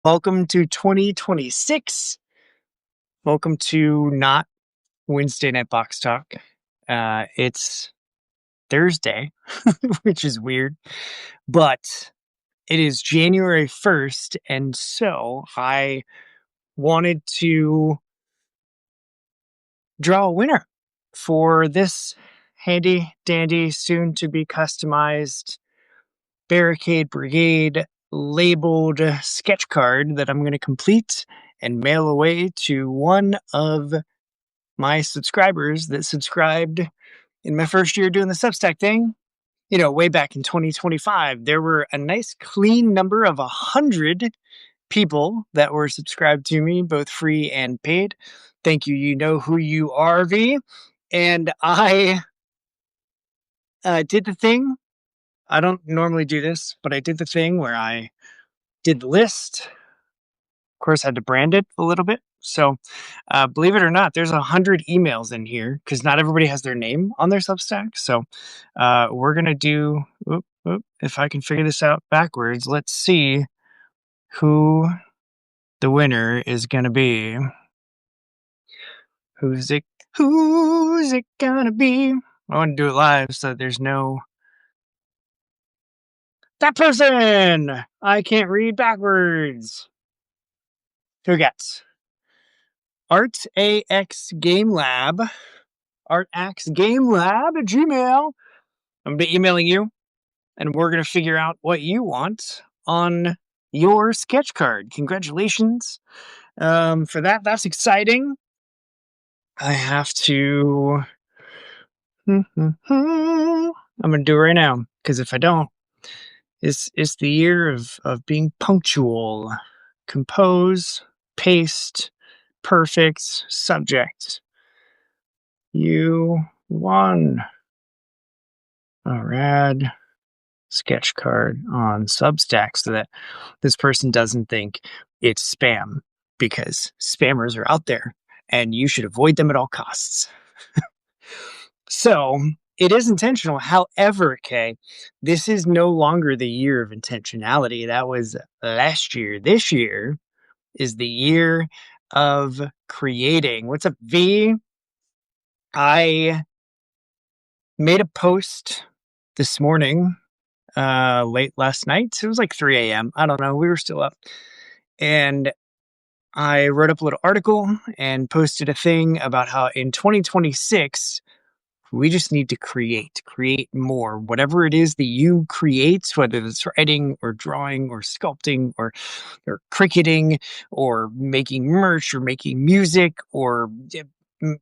Welcome to 2026. Welcome to not Wednesday Night Box Talk. It's Thursday, which is weird, but it is January 1st, and so I wanted to draw a winner for this handy dandy, soon to be customized Barricade Brigade labeled sketch card that I'm going to complete and mail away to one of my subscribers that subscribed in my first year doing the Substack thing. You know, way back in 2025, there were a nice clean number of 100 people that were subscribed to me, both free and paid. Thank you. You know who you are, V. And I did the thing. I don't normally do this, but I did the thing where I did the list. Of course, I had to brand it a little bit. So, believe it or not, there's 100 emails in here because not everybody has their name on their Substack. So, we're gonna do. If I can figure this out backwards, let's see who the winner is gonna be. Who's it? Who's it gonna be? I want to do it live so there's no. That person! I can't read backwards. Who gets? ArtAX Game Lab. ArtAX Game Lab at Gmail. I'm going to be emailing you, and we're going to figure out what you want on your sketch card. Congratulations for that. That's exciting. I have to. I'm going to do it right now, because if I don't, it's the year of being punctual. Compose, paste, perfect, subject. You won. A rad sketch card on Substack so that this person doesn't think it's spam, because spammers are out there and you should avoid them at all costs. So it is intentional. However, Kay, this is no longer the year of intentionality. That was last year. This year is the year of creating. What's up, V? I made a post this morning, late last night. It was like 3 a.m. I don't know. We were still up. And I wrote up a little article and posted a thing about how in 2026, we just need to create more. Whatever it is that you create, whether it's writing or drawing or sculpting or cricketing or making merch or making music or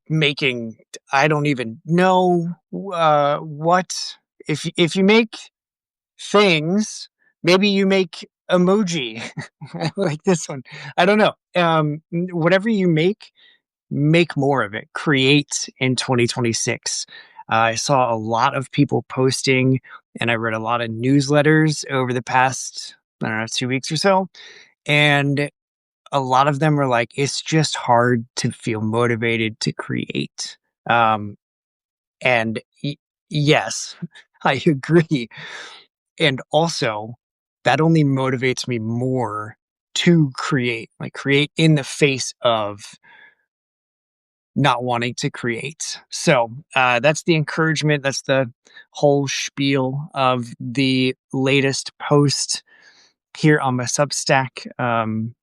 making, I don't even know what. If you make things, maybe you make emoji like this one. I don't know. Whatever you make more of it. Create in 2026. I saw a lot of people posting, and I read a lot of newsletters over the past, I don't know, 2 weeks or so. And a lot of them were like, it's just hard to feel motivated to create. And yes, I agree. And also, that only motivates me more to create in the face of not wanting to create. So that's the encouragement. That's the whole spiel of the latest post here on my Substack,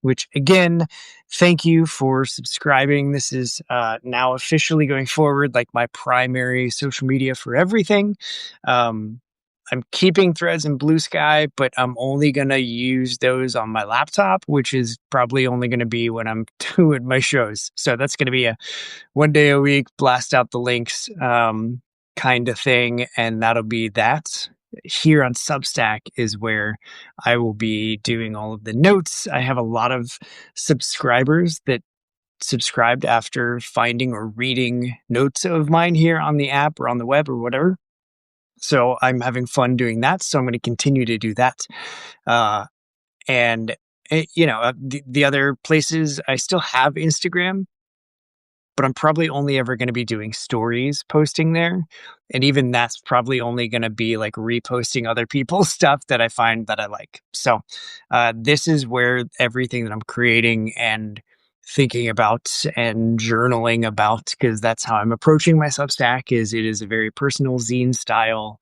which again, thank you for subscribing. This is now officially going forward like my primary social media for everything. I'm keeping Threads and Blue Sky, but I'm only going to use those on my laptop, which is probably only going to be when I'm doing my shows. So that's going to be a 1 day a week, blast out the links kind of thing. And that'll be that. Here on Substack is where I will be doing all of the notes. I have a lot of subscribers that subscribed after finding or reading notes of mine here on the app or on the web or whatever. So I'm having fun doing that. So I'm going to continue to do that. And, the other places, I still have Instagram. but I'm probably only ever going to be doing stories posting there. And even that's probably only going to be like reposting other people's stuff that I find that I like. So, this is where everything that I'm creating and thinking about and journaling about, because that's how I'm approaching my Substack, is it is a very personal zine style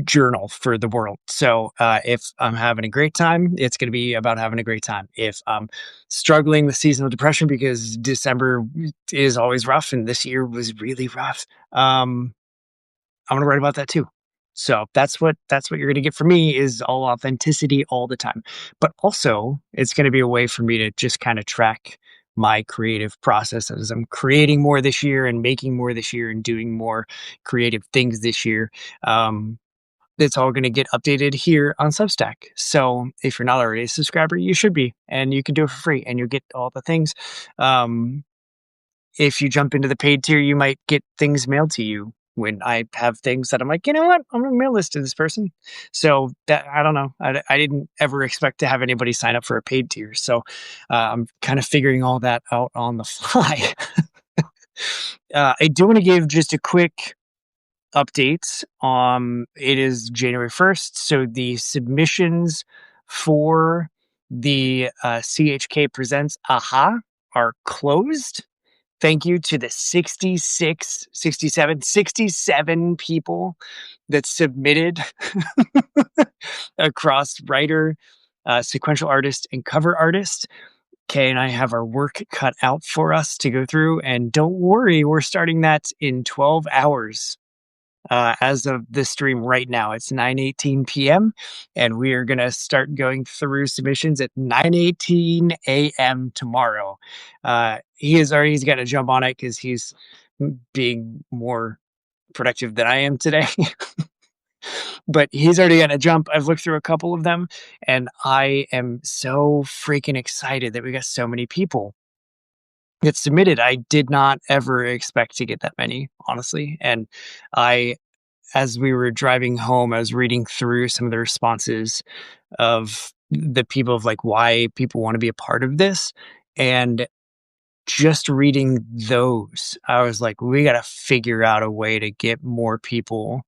journal for the world. So if I'm having a great time, it's going to be about having a great time. If I'm struggling with seasonal depression because December is always rough and this year was really rough, I'm going to write about that too. So that's what you're going to get from me, is all authenticity all the time. But also, it's going to be a way for me to just kind of track my creative process as I'm creating more this year and making more this year and doing more creative things this year. Um, it's all going to get updated here on Substack. So if you're not already a subscriber, you should be, and you can do it for free and you'll get all the things. Um, if you jump into the paid tier, you might get things mailed to you when I have things that I'm like, you know what, I'm going to mail this to this person. So that, I don't know. I didn't ever expect to have anybody sign up for a paid tier. So I'm kind of figuring all that out on the fly. I do want to give just a quick updates. It is January 1st, so the submissions for the CHK Presents AHA are closed. Thank you to the 67 people that submitted across writer, sequential artist, and cover artist. Kay and I have our work cut out for us to go through, and don't worry, we're starting that in 12 hours. As of this stream right now, it's 9:18 p.m. and we are going to start going through submissions at 9:18 a.m. tomorrow. He's got to jump on it because he's being more productive than I am today. But he's already going to jump. I've looked through a couple of them and I am so freaking excited that we got so many people that submitted. I did not ever expect to get that many, honestly. And as we were driving home, I was reading through some of the responses of the people, of like why people want to be a part of this. And just reading those, I was like, we got to figure out a way to get more people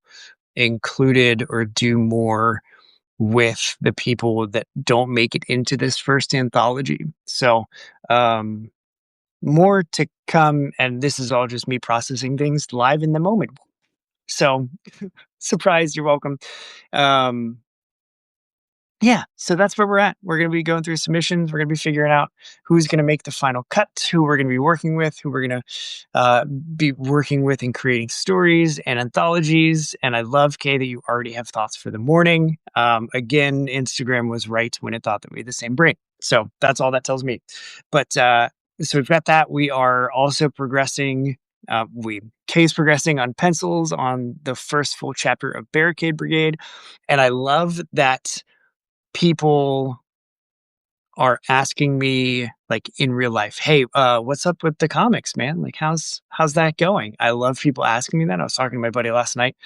included or do more with the people that don't make it into this first anthology. So, more to come. And this is all just me processing things live in the moment. So, surprise, you're welcome. Yeah, so that's where we're at. We're going to be going through submissions. We're going to be figuring out who's going to make the final cut, who we're going to be working with, who we're going to be working with in creating stories and anthologies. And I love, Kay, that you already have thoughts for the morning. Again, Instagram was right when it thought that we had the same brain. So that's all that tells me. But so we've got that. We are also progressing. Kay's progressing on pencils on the first full chapter of Barricade Brigade. And I love that people are asking me, like, in real life, hey, what's up with the comics, man? Like, how's that going? I love people asking me that. I was talking to my buddy last night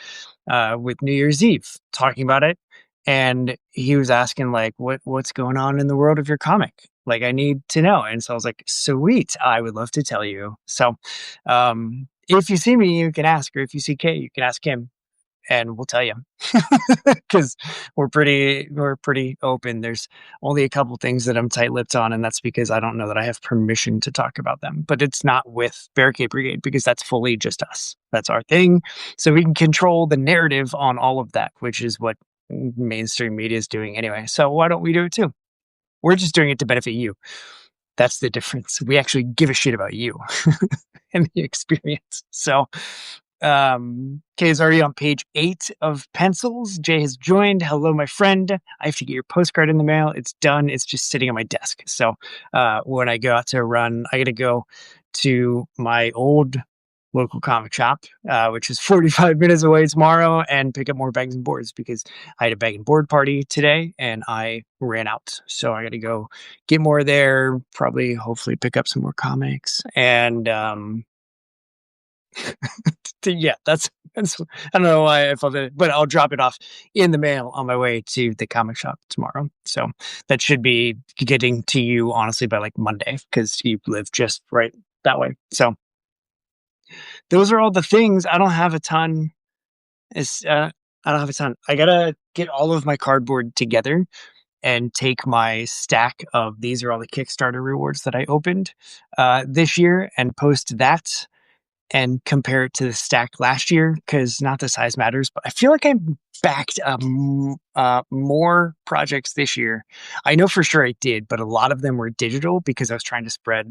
with New Year's Eve, talking about it, and he was asking, like, what's going on in the world of your comic? Like, I need to know. And so I was like, sweet, I would love to tell you. So if you see me, you can ask, or if you see Kay, you can ask him, and we'll tell you, because we're pretty open. There's only a couple things that I'm tight-lipped on, and that's because I don't know that I have permission to talk about them. But it's not with Barricade Brigade, because that's fully just us. That's our thing. So we can control the narrative on all of that, which is what mainstream media is doing anyway. So why don't we do it too? We're just doing it to benefit you. That's the difference. We actually give a shit about you and the experience. So Kay is already on page 8 of pencils. Jay has joined. Hello, my friend. I have to get your postcard in the mail. It's done. It's just sitting on my desk. So when I go out to run, I got to go to my old local comic shop, which is 45 minutes away tomorrow, and pick up more bags and boards, because I had a bag and board party today and I ran out. So I got to go get more there, probably, hopefully pick up some more comics. And yeah, that's I don't know why I felt it, but I'll drop it off in the mail on my way to the comic shop tomorrow. So that should be getting to you, honestly, by like Monday, because you live just right that way. So those are all the things. I don't have a ton. It's, I don't have a ton. I gotta get all of my cardboard together and take my stack of these are all the Kickstarter rewards that I opened this year and post that and compare it to the stack last year because not the size matters, but I feel like I backed up more projects this year. I know for sure I did, but a lot of them were digital because I was trying to spread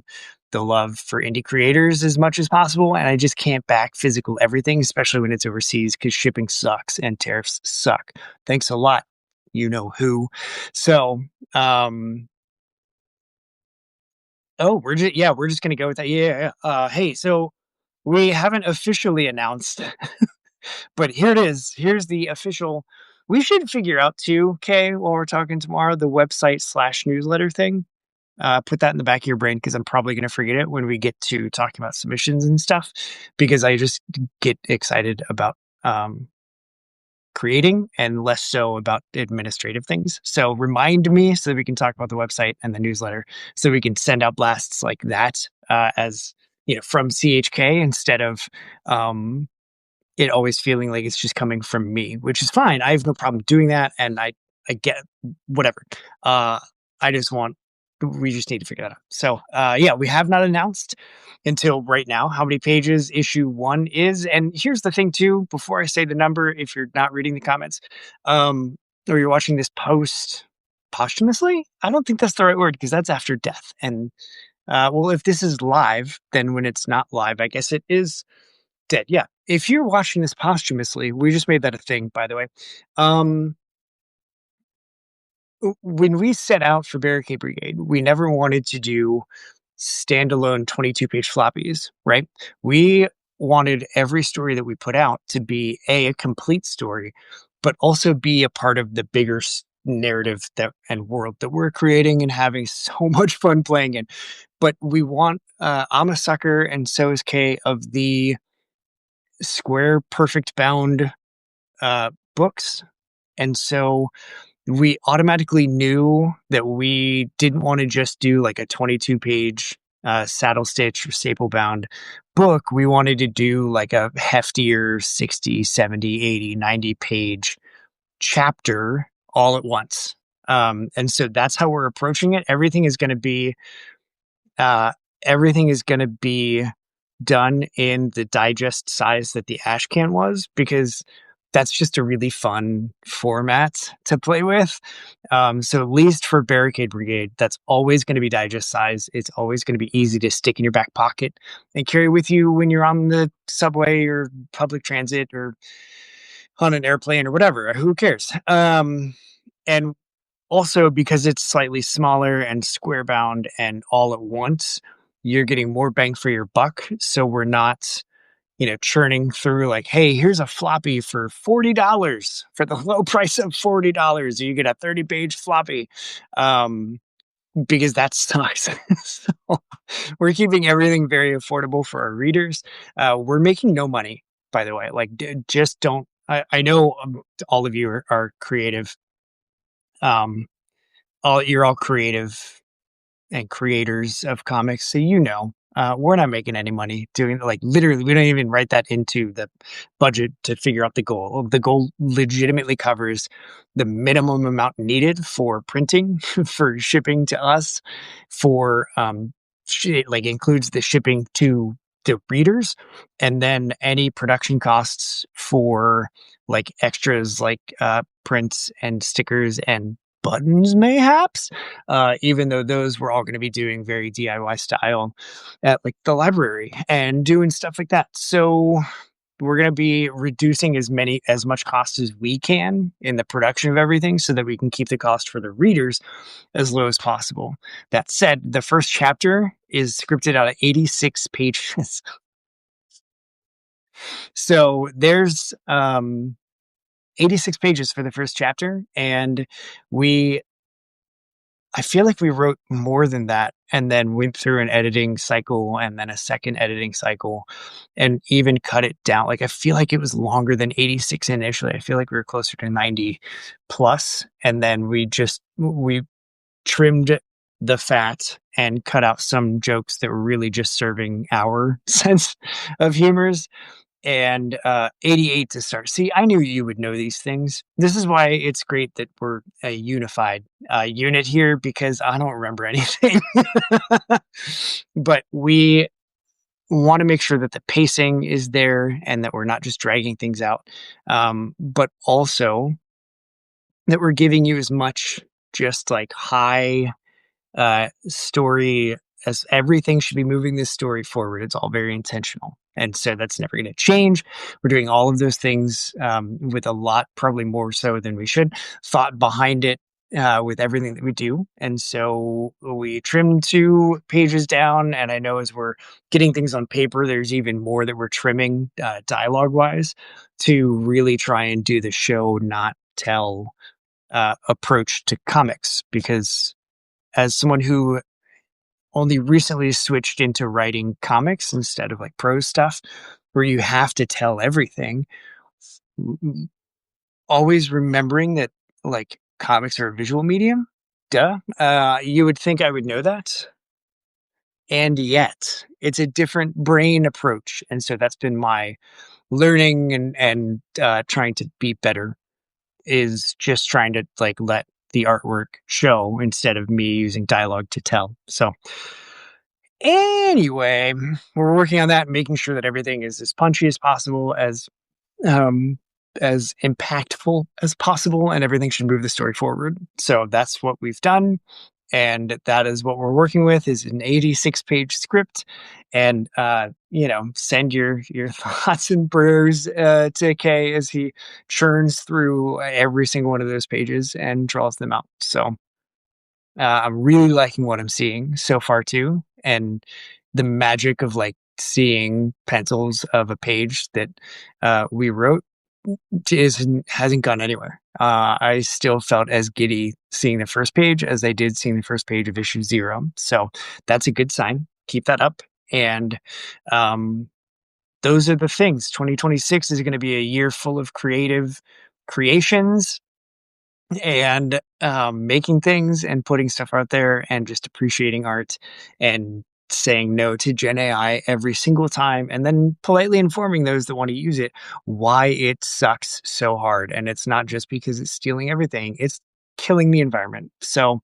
the love for indie creators as much as possible. And I just can't back physical everything, especially when it's overseas because shipping sucks and tariffs suck. Thanks a lot. You know who. So, oh, we're just gonna go with that. Yeah. Hey, so we haven't officially announced, but here it is. Here's the official. We should figure out too, Kay, while we're talking tomorrow, the website/newsletter thing. Put that in the back of your brain because I'm probably going to forget it when we get to talking about submissions and stuff because I just get excited about creating and less so about administrative things. So remind me so that we can talk about the website and the newsletter so we can send out blasts like that as from CHK instead of it always feeling like it's just coming from me, which is fine. I have no problem doing that. And I get whatever. I just want, we just need to figure that out. So, yeah, we have not announced until right now how many pages issue 1 is. And here's the thing too, before I say the number, if you're not reading the comments, or you're watching this post posthumously, I don't think that's the right word because that's after death. And, well, if this is live, then when it's not live, I guess it is dead. Yeah. If you're watching this posthumously, we just made that a thing, by the way. When we set out for Barricade Brigade, we never wanted to do standalone 22-page floppies, right? We wanted every story that we put out to be a complete story, but also be a part of the bigger narrative and world that we're creating and having so much fun playing in. But we want, I'm a sucker, and so is Kay, of the square perfect bound books. And so we automatically knew that we didn't want to just do like a 22-page saddle stitch or staple bound book. We wanted to do like a heftier 60, 70, 80, 90 page chapter all at once. And so that's how we're approaching it. Everything is going to be done in the digest size that the ash can was, because that's just a really fun format to play with. So at least for Barricade Brigade, that's always going to be digest size. It's always going to be easy to stick in your back pocket and carry with you when you're on the subway or public transit or on an airplane or whatever. Who cares? And also because it's slightly smaller and square bound and all at once, you're getting more bang for your buck. So we're not, churning through like, hey, here's a floppy for $40 for the low price of $40. You get a 30-page floppy. Because that sucks. So we're keeping everything very affordable for our readers. We're making no money, by the way. Like, just don't. I know all of you are creative. You're all creative and creators of comics, so we're not making any money doing, like, literally we don't even write that into the budget to figure out the goal. The goal legitimately covers the minimum amount needed for printing, for shipping to us, for like includes the shipping to the readers, and then any production costs for like extras like prints and stickers and buttons mayhaps, even though those we're all going to be doing very DIY style at like the library and doing stuff like that. So we're going to be reducing as much cost as we can in the production of everything so that we can keep the cost for the readers as low as possible. That said, the first chapter is scripted out of 86 pages. So there's 86 pages for the first chapter, and I feel like we wrote more than that and then went through an editing cycle and then a second editing cycle and even cut it down. Like, I feel like it was longer than 86 initially. I feel like we were closer to 90 plus. And then we trimmed the fat and cut out some jokes that were really just serving our sense of humors. And 88 to start. See, I knew you would know these things. This is why it's great that we're a unified unit here, because I don't remember anything. But we want to make sure that the pacing is there and that we're not just dragging things out, but also that we're giving you as much just like high story as everything should be moving this story forward. It's all very intentional. And so that's never going to change. We're doing all of those things with a lot, probably more so than we should, thought behind it with everything that we do. And so we trimmed 2 pages down. And I know as we're getting things on paper, there's even more that we're trimming dialogue wise to really try and do the show, not tell approach to comics. Because as someone who only recently switched into writing comics instead of like prose stuff, where you have to tell everything, always remembering that like comics are a visual medium. Duh. You would think I would know that. And yet it's a different brain approach. And so that's been my learning and trying to be better, is just trying to like let the artwork show instead of me using dialogue to tell. So anyway, we're working on that, making sure that everything is as punchy as possible, um, as impactful as possible, and everything should move the story forward. So that's what we've done. And that is what we're working with, is an 86-page script. And, send your thoughts and prayers to Kay as he churns through every single one of those pages and draws them out. So I'm really liking what I'm seeing so far too. And the magic of like seeing pencils of a page that we wrote hasn't gone anywhere. I still felt as giddy seeing the first page as I did seeing the first page of issue 0. So that's a good sign. Keep that up. And those are the things. 2026 is going to be a year full of creative creations and making things and putting stuff out there and just appreciating art and saying no to Gen AI every single time, and then politely informing those that want to use it why it sucks so hard. And it's not just because it's stealing everything, it's killing the environment. So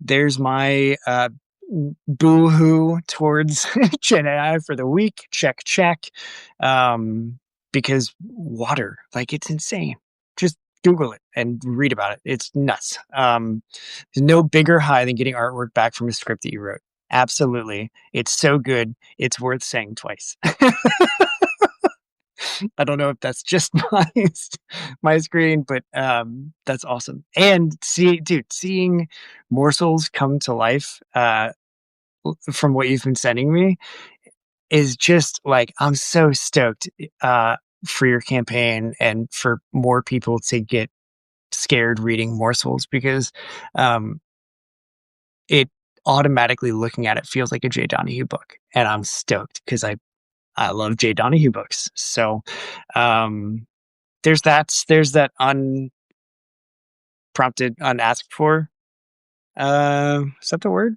there's my boo-hoo towards Gen AI for the week. Check. Because water, like, it's insane. Just Google it and read about it. It's nuts. There's no bigger high than getting artwork back from a script that you wrote. Absolutely. It's so good. It's worth saying twice. I don't know if that's just my screen, but that's awesome. And seeing morsels come to life from what you've been sending me is just like, I'm so stoked for your campaign and for more people to get scared reading morsels, because it automatically, looking at it, feels like a Jay Donahue book, and I'm stoked because I love Jay Donahue books. So there's that unprompted, unasked for. Is that the word?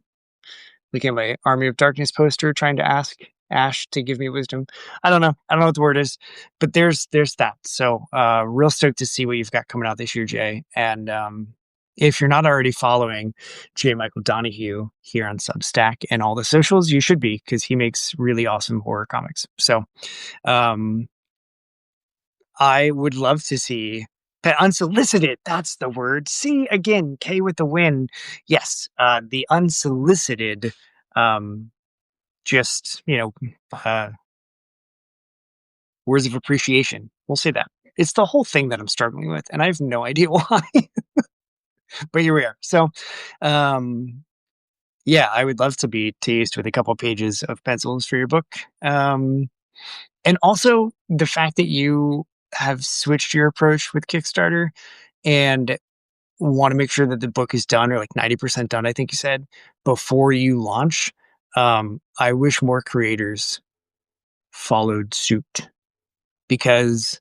Looking at my Army of Darkness poster, trying to ask Ash to give me wisdom. I don't know what the word is, but there's that. So real stoked to see what you've got coming out this year, Jay. And if you're not already following J. Michael Donahue here on Substack and all the socials, you should be, because he makes really awesome horror comics. So I would love to see unsolicited. That's the word. See, again, K with the win. Yes, the unsolicited, just, words of appreciation. We'll say that. It's the whole thing that I'm struggling with, and I have no idea why. But here we are. So, yeah, I would love to be teased with a couple pages of pencils for your book. And also the fact that you have switched your approach with Kickstarter and want to make sure that the book is done, or like 90% done, I think you said, before you launch. I wish more creators followed suit, because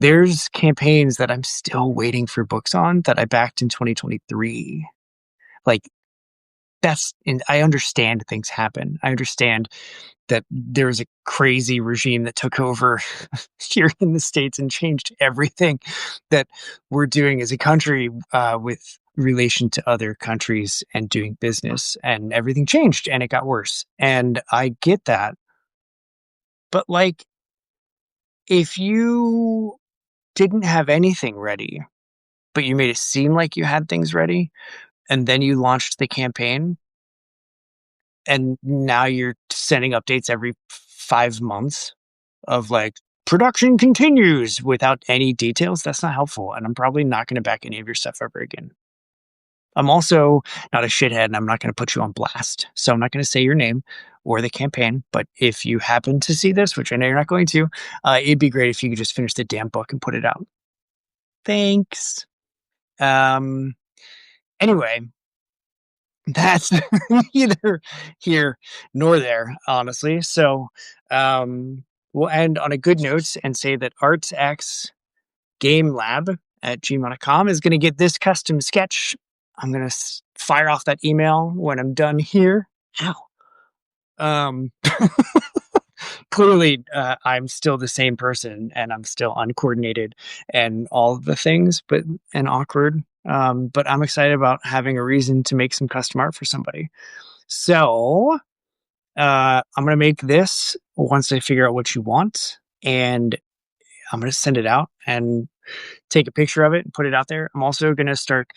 there's campaigns that I'm still waiting for books on that I backed in 2023. Like, and I understand things happen. I understand that there's a crazy regime that took over here in the States and changed everything that we're doing as a country with relation to other countries and doing business, and everything changed and it got worse. And I get that. But like, if you didn't have anything ready, but you made it seem like you had things ready, and then you launched the campaign, and now you're sending updates every 5 months of like production continues without any details, that's not helpful. And I'm probably not going to back any of your stuff ever again. I'm also not a shithead and I'm not going to put you on blast. So I'm not going to say your name or the campaign. But if you happen to see this, which I know you're not going to, it'd be great if you could just finish the damn book and put it out. Thanks. Um, anyway, that's neither here nor there, honestly. So we'll end on a good note and say that artsxgamelab@gmail.com is going to get this custom sketch. I'm going to fire off that email when I'm done here. Ow. Clearly, I'm still the same person and I'm still uncoordinated and all of the things, and awkward. But I'm excited about having a reason to make some custom art for somebody. So I'm going to make this once I figure out what you want, and I'm going to send it out and take a picture of it and put it out there. I'm also going to start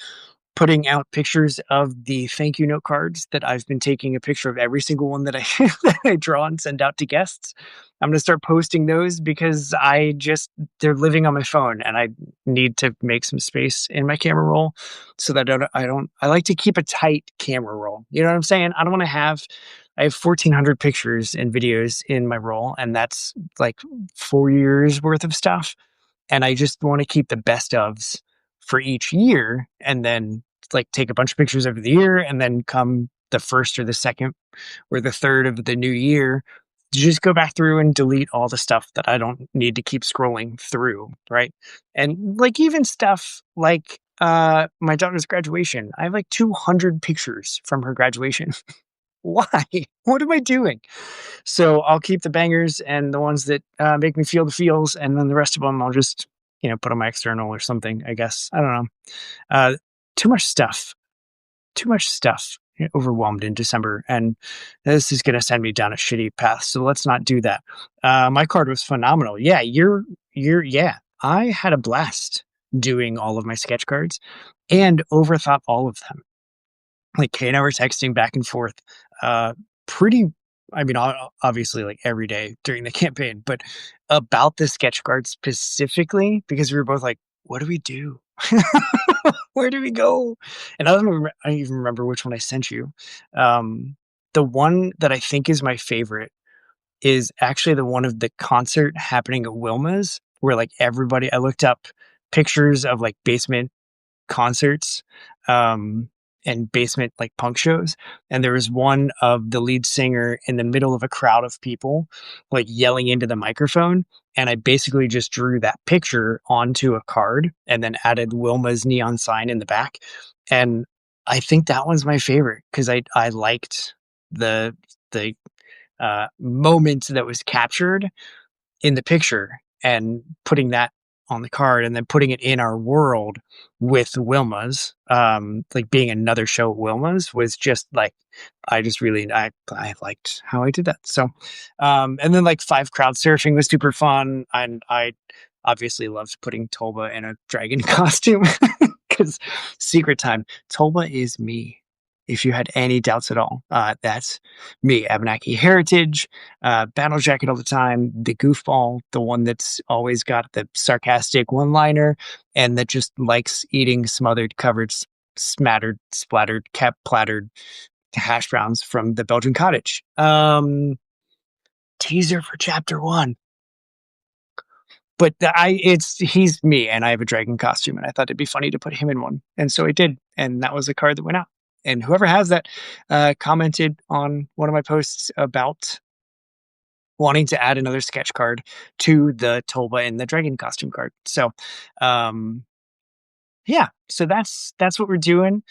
putting out pictures of the thank you note cards that I've been taking a picture of every single one that I that I draw and send out to guests. I'm going to start posting those because they're living on my phone and I need to make some space in my camera roll so that I like to keep a tight camera roll. You know what I'm saying? I have 1,400 pictures and videos in my roll, and that's like 4 years worth of stuff. And I just want to keep the best ofs for each year, and then like take a bunch of pictures over the year, and then come the first or the second or the third of the new year, just go back through and delete all the stuff that I don't need to keep scrolling through, right? And like even stuff like my daughter's graduation, I have like 200 pictures from her graduation. Why? What am I doing? So I'll keep the bangers and the ones that make me feel the feels, and then the rest of them I'll just put on my external or something. I guess I don't know. Uh, too much stuff. Too much stuff. Overwhelmed in December, and this is going to send me down a shitty path. So let's not do that. My card was phenomenal. Yeah, yeah. I had a blast doing all of my sketch cards, and overthought all of them. Like Kay and I were texting back and forth, pretty. I mean, obviously, like every day during the campaign, but about the sketch card specifically, because we were both like, "What do we do? Where do we go?" And I don't even remember which one I sent you. The one that I think is my favorite is actually the one of the concert happening at Wilma's, where like everybody. I looked up pictures of like basement concerts, and basement like punk shows, and there was one of the lead singer in the middle of a crowd of people like yelling into the microphone, and I basically just drew that picture onto a card and then added Wilma's neon sign in the back. And I think that one's my favorite because I liked the moment that was captured in the picture, and putting that on the card and then putting it in our world with Wilma's, like being another show at Wilma's was just like, I liked how I did that. So, and then like 5 crowd surfing was super fun. And I obviously loved putting Tolba in a dragon costume because secret time, Tolba is me. If you had any doubts at all, that's me, Abenaki heritage, battle jacket all the time, the goofball, the one that's always got the sarcastic one-liner, and that just likes eating smothered, covered, smattered, splattered, kept plattered hash browns from the Belgian cottage. Teaser for chapter 1. But he's me, and I have a dragon costume, and I thought it'd be funny to put him in one, and so I did, and that was a card that went out. And whoever has that commented on one of my posts about wanting to add another sketch card to the Tolba and the dragon costume card. So, yeah, so that's what we're doing.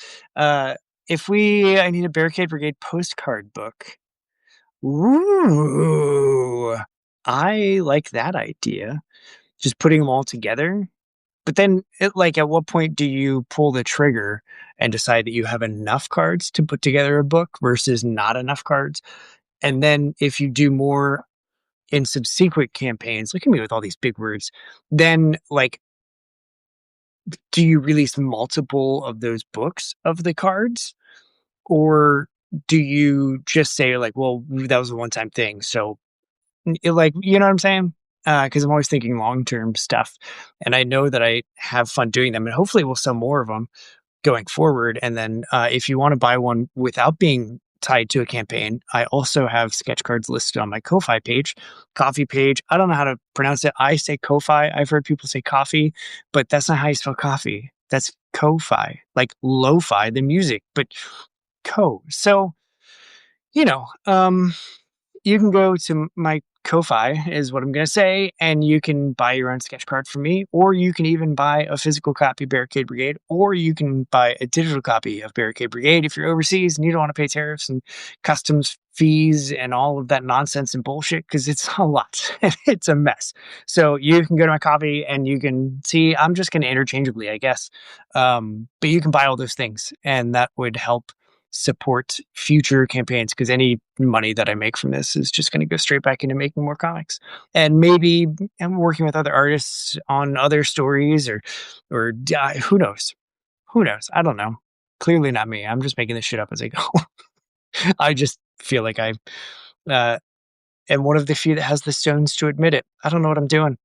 I need a Barricade Brigade postcard book. Ooh, I like that idea. Just putting them all together. But then, like, at what point do you pull the trigger and decide that you have enough cards to put together a book versus not enough cards? And then, if you do more in subsequent campaigns, look at me with all these big words, then, like, do you release multiple of those books of the cards? Or do you just say, like, well, that was a one time thing? So, like, you know what I'm saying? Because I'm always thinking long term stuff. And I know that I have fun doing them, and hopefully we'll sell more of them going forward. And then if you want to buy one without being tied to a campaign, I also have sketch cards listed on my Ko-Fi page, coffee page. I don't know how to pronounce it. I say Ko-Fi. I've heard people say coffee, but that's not how you spell coffee. That's Ko-Fi, like lo-fi, the music, but co. So, you know, you can go to my Ko-Fi is what I'm going to say, and you can buy your own sketch card from me, or you can even buy a physical copy of Barricade Brigade, or you can buy a digital copy of Barricade Brigade if you're overseas and you don't want to pay tariffs and customs fees and all of that nonsense and bullshit, because it's a lot. It's a mess. So you can go to my copy and you can see, I'm just going to interchangeably, I guess. But you can buy all those things, and that would help support future campaigns, because any money that I make from this is just going to go straight back into making more comics, and maybe I'm working with other artists on other stories, or who knows? Who knows? I don't know. Clearly not me. I'm just making this shit up as I go. I just feel like I uh, am one of the few that has the stones to admit it. I don't know what I'm doing.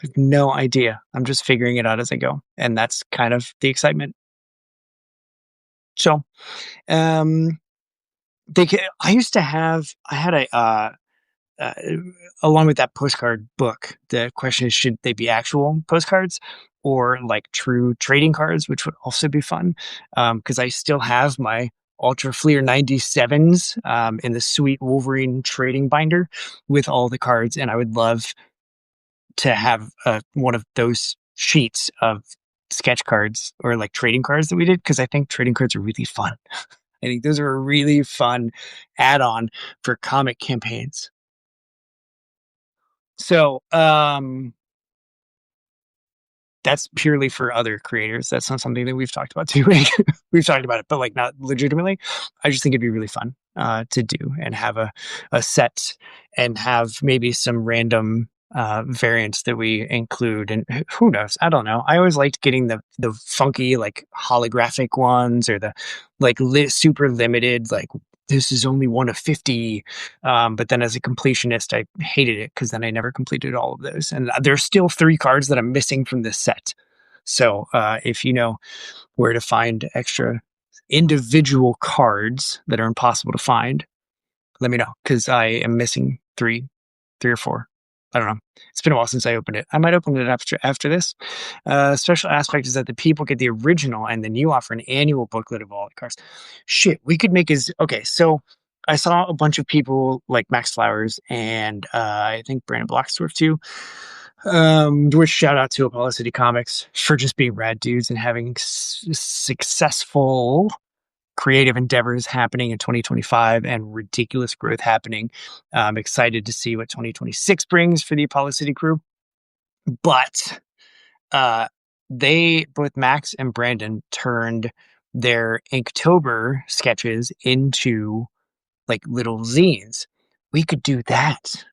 I have no idea. I'm just figuring it out as I go, and that's kind of the excitement. So, um, I used to have. I had uh, along with that postcard book. The question is, should they be actual postcards or like true trading cards, which would also be fun? Because I still have my Ultra Fleer 97s in the sweet Wolverine trading binder with all the cards, and I would love to have one of those sheets of sketch cards or like trading cards that we did, because I think trading cards are really fun. I think those are a really fun add-on for comic campaigns. So, that's purely for other creators. That's not something that we've talked about too. We've talked about it, but like not legitimately. I just think it'd be really fun to do and have a set and have maybe some random variants that we include. And who knows? I don't know. I always liked getting the funky like holographic ones, or the like super limited, like this is only one of 50. But then as a completionist, I hated it because then I never completed all of those. And there's still 3 cards that I'm missing from this set. So if you know where to find extra individual cards that are impossible to find, let me know, because I am missing three or four. I don't know. It's been a while since I opened it. I might open it after this. Special aspect is that the people get the original, and then you offer an annual booklet of all the cards. Shit, we could make his. Okay, so I saw a bunch of people like Max Flowers and I think Brandon Blocksdorf too. Which shout out to Apollo City Comics for just being rad dudes and having successful creative endeavors happening in 2025 and ridiculous growth happening. I'm excited to see what 2026 brings for the Apollo City crew. But uh, they, both Max and Brandon, turned their Inktober sketches into like little zines. We could do that.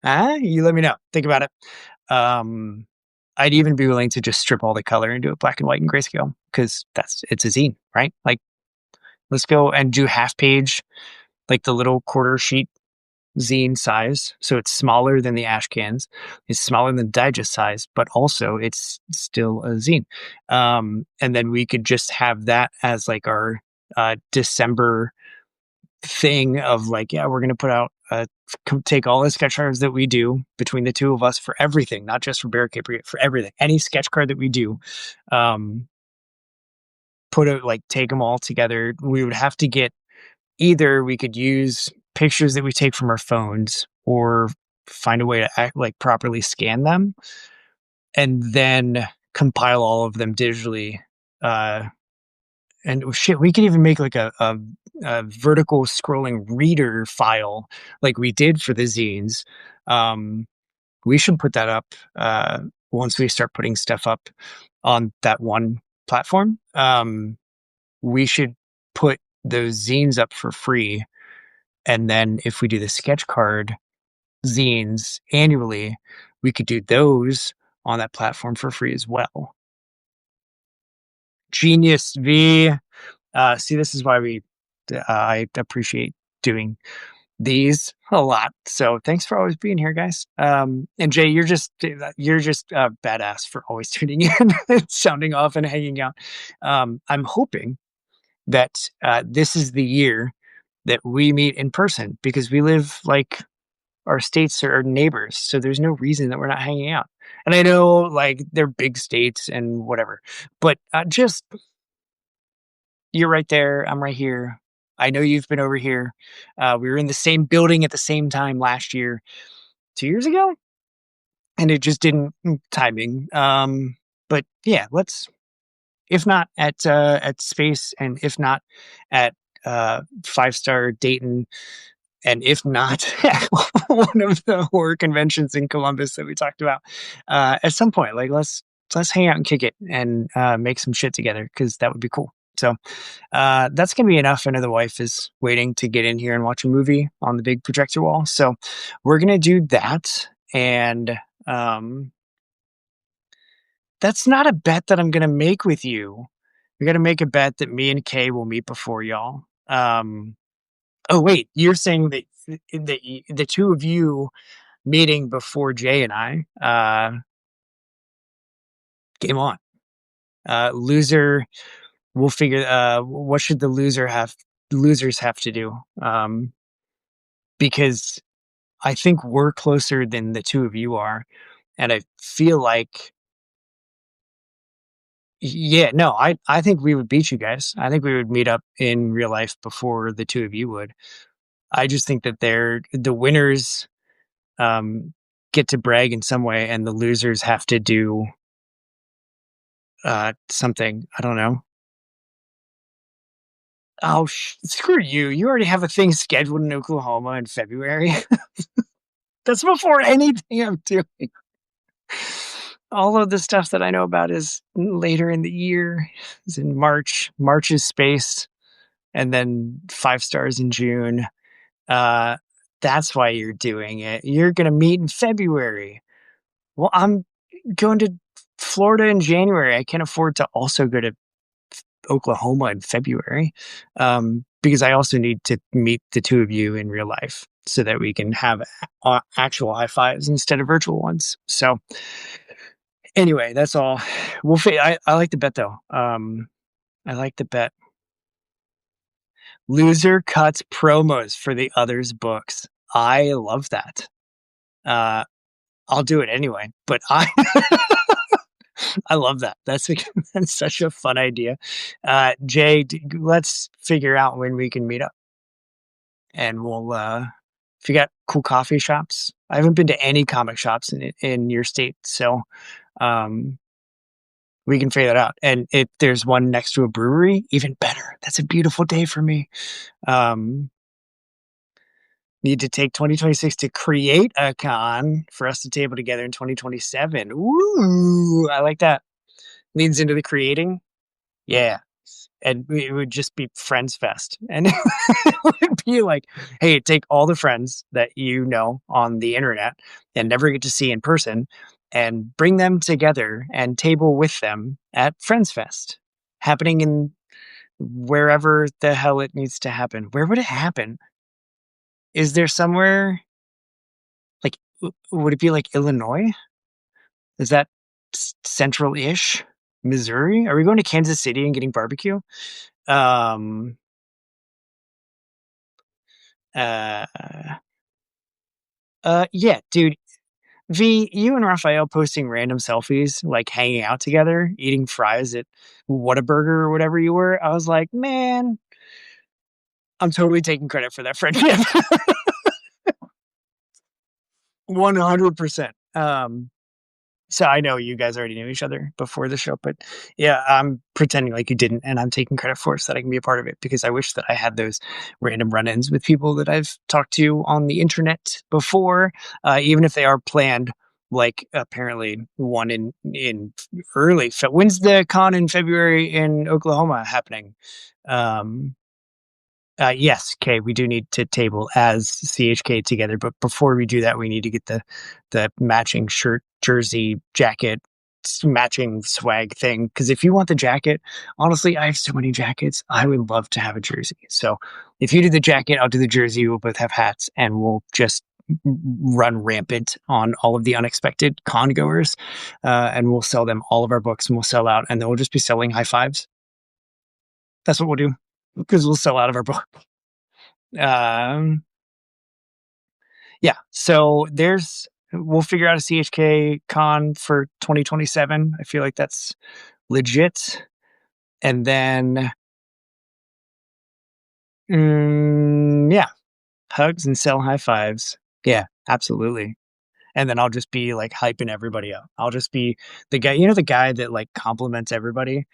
You let me know. Think about it. Um, I'd even be willing to just strip all the color and do it black and white and grayscale, because it's a zine, right? Like, let's go and do half page, like the little quarter sheet zine size. So it's smaller than the ash cans. It's smaller than digest size, but also it's still a zine. And then we could just have that as like our December thing of like, yeah, we're going to put out, take all the sketch cards that we do between the two of us for everything, not just for Barricade Brigade, for everything. Any sketch card that we do, put it like, take them all together. We would have to get, either we could use pictures that we take from our phones, or find a way to like properly scan them and then compile all of them digitally. And shit, we could even make like a vertical scrolling reader file like we did for the zines. We should put that up once we start putting stuff up on that one platform. We should put those zines up for free. And then if we do the sketch card zines annually, we could do those on that platform for free as well. Genius, V. See, this is why I appreciate doing these a lot. So thanks for always being here, guys. And Jay, you're just badass for always tuning in, sounding off, and hanging out. I'm hoping that this is the year that we meet in person, because we live like our states are neighbors, so there's no reason that we're not hanging out. And I know like they're big states and whatever, but just you're right there, I'm right here. I know you've been over here. We were in the same building at the same time last year, 2 years ago, and it just didn't timing. But yeah, let's, if not at Space, and if not at 5 Star Dayton, and if not at one of the horror conventions in Columbus that we talked about, at some point, like let's hang out and kick it and make some shit together, because that would be cool. So that's gonna be enough. I know the wife is waiting to get in here and watch a movie on the big projector wall, so we're gonna do that. And that's not a bet that I'm gonna make with you. We gotta make a bet that me and Kay will meet before y'all. Oh wait, you're saying that the two of you meeting before Jay and I, game on. Loser, we'll figure, what should the losers have to do? Because I think we're closer than the two of you are. And I feel like, yeah, no, I think we would beat you guys. I think we would meet up in real life before the two of you would. I just think that the winners get to brag in some way, and the losers have to do something. I don't know. Oh, screw you. You already have a thing scheduled in Oklahoma in February. That's before anything I'm doing. All of the stuff that I know about is later in the year. It's in March. March is Space, and then 5 Stars in June. That's why you're doing it. You're going to meet in February. Well, I'm going to Florida in January. I can't afford to also go to Oklahoma in February, because I also need to meet the two of you in real life so that we can have actual high fives instead of virtual ones. So anyway, that's all. I like the bet though. I like the bet. Loser cuts promos for the others' books. I love that. I'll do it anyway, but I love that. That's such a fun idea. Jay, let's figure out when we can meet up, and we'll, if you got cool coffee shops, I haven't been to any comic shops in your state, so, we can figure that out. And if there's one next to a brewery, even better. That's a beautiful day for me. Need to take 2026 to create a con for us to table together in 2027. Ooh, I like that. Leans into the creating. Yeah. And it would just be Friends Fest. And it would be like, hey, take all the friends that you know on the internet and never get to see in person, and bring them together and table with them at Friends Fest, happening in wherever the hell it needs to happen. Where would it happen? Is there somewhere like, would it be like Illinois? Is that central-ish? Missouri? Are we going to Kansas City and getting barbecue? Um, uh, yeah, dude. V, you and Raphael posting random selfies, like hanging out together, eating fries at Whataburger or whatever you were. I was like, man, I'm totally taking credit for that friendship. 100%. So I know you guys already knew each other before the show, but yeah, I'm pretending like you didn't, and I'm taking credit for it so that I can be a part of it because I wish that I had those random run-ins with people that I've talked to on the internet before, even if they are planned. Like apparently one in early. When's the con in February in Oklahoma happening? Um, yes, Kay, we do need to table as CHK together, but before we do that, we need to get the matching shirt, jersey, jacket, matching swag thing. Because if you want the jacket, honestly, I have so many jackets. I would love to have a jersey. So if you do the jacket, I'll do the jersey. We'll both have hats, and we'll just run rampant on all of the unexpected con goers, and we'll sell them all of our books, and we'll sell out, and then we'll just be selling high fives. That's what we'll do because we'll sell out of our book. Um, yeah, so we'll figure out a CHK con for 2027. I feel like that's legit. And then, yeah, hugs and sell high fives. Yeah, absolutely. And then I'll just be like hyping everybody up. I'll just be the guy, the guy that like compliments everybody.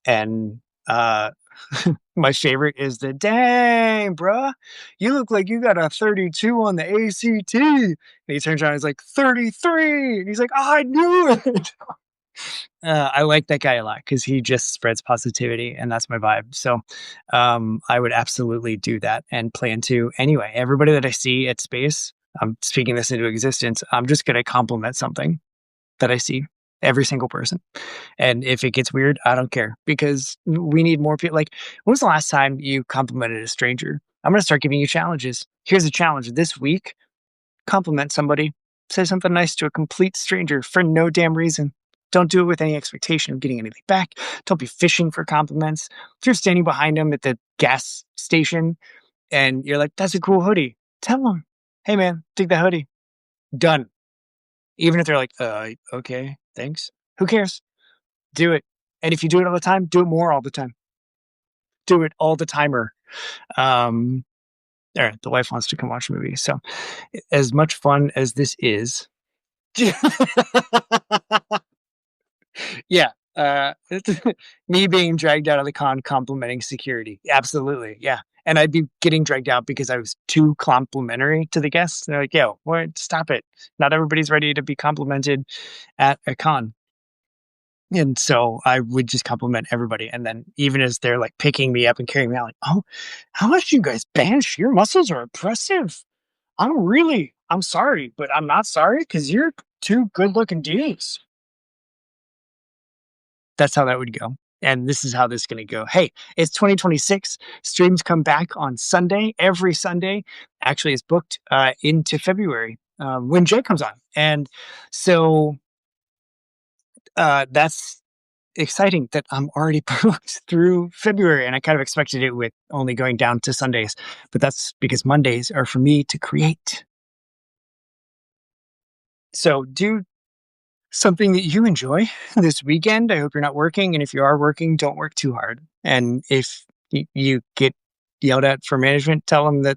And my favorite is the dang, bruh, you look like you got a 32 on the ACT. And he turns around, he's like 33. And he's like, oh, I knew it. I like that guy a lot because he just spreads positivity, and that's my vibe. So I would absolutely do that and plan to. Anyway, everybody that I see at Space, I'm speaking this into existence. I'm just going to compliment something that I see, every single person. And if it gets weird, I don't care because we need more people. Like, when was the last time you complimented a stranger? I'm going to start giving you challenges. Here's a challenge this week: compliment somebody, say something nice to a complete stranger for no damn reason. Don't do it with any expectation of getting anything back. Don't be fishing for compliments. If you're standing behind them at the gas station and you're like, that's a cool hoodie, tell them, hey man, dig that hoodie. Done. Even if they're like, okay, thanks. Who cares? Do it. And if you do it all the time, do it more all the time. Do it all the timer. All right, the wife wants to come watch a movie. So, as much fun as this is, yeah, me being dragged out of the con complimenting security. Absolutely, yeah. And I'd be getting dragged out because I was too complimentary to the guests. They're like, yo, what? Stop it. Not everybody's ready to be complimented at a con. And so I would just compliment everybody. And then even as they're like picking me up and carrying me out, like, oh, how much you guys bench? Your muscles are impressive. I'm sorry, but I'm not sorry because you're two good looking dudes. That's how that would go. And this is how this is going to go. Hey, it's 2026. Streams come back on Sunday. Every Sunday actually is booked into February when Jay comes on. And so that's exciting that I'm already booked through February. And I kind of expected it with only going down to Sundays. But that's because Mondays are for me to create. So do something that you enjoy this weekend. I hope you're not working. And if you are working, don't work too hard. And if you get yelled at for management, tell them that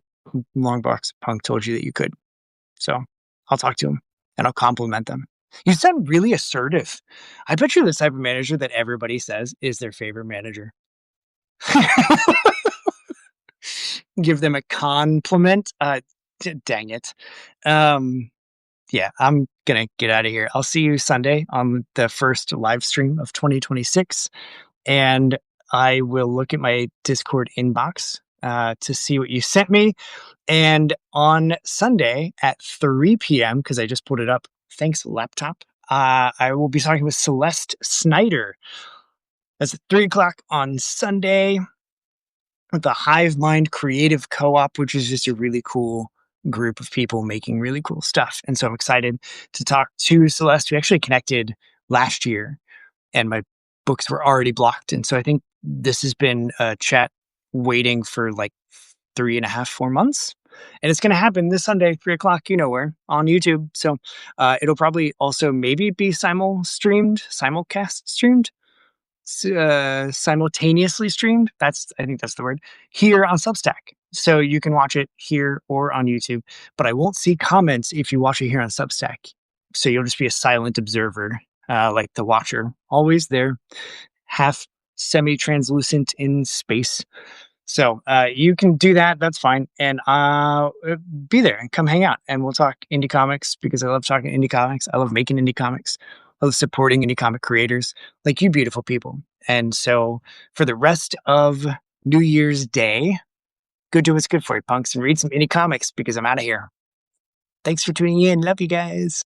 Longbox Punk told you that you could. So I'll talk to them and I'll compliment them. You sound really assertive. I bet you're the type of manager that everybody says is their favorite manager. Give them a compliment. Dang it. Yeah, I'm going to get out of here. I'll see you Sunday on the first live stream of 2026. And I will look at my Discord inbox to see what you sent me. And on Sunday at 3 p.m., because I just put it up, thanks, laptop, I will be talking with Celeste Snyder. That's at 3 o'clock on Sunday with the Hive Mind Creative Co-op, which is just a really cool group of people making really cool stuff. And so I'm excited to talk to Celeste. We actually connected last year and my books were already blocked. And so I think this has been a chat waiting for like 3.5, 4 months. And it's going to happen this Sunday, 3 o'clock, you know where, on YouTube. So it'll probably also maybe be simulcast streamed, simultaneously streamed. I think that's the word, here on Substack. So you can watch it here or on YouTube, but I won't see comments if you watch it here on Substack. So you'll just be a silent observer like the Watcher, always there, half semi-translucent in space. So you can do that. That's fine, and be there and come hang out, and we'll talk indie comics because I love talking indie comics. I love making indie comics. I love supporting indie comic creators like you, beautiful people. And so for the rest of New Year's Day, go do what's good for you, punks, and read some indie comics because I'm out of here. Thanks for tuning in. Love you guys.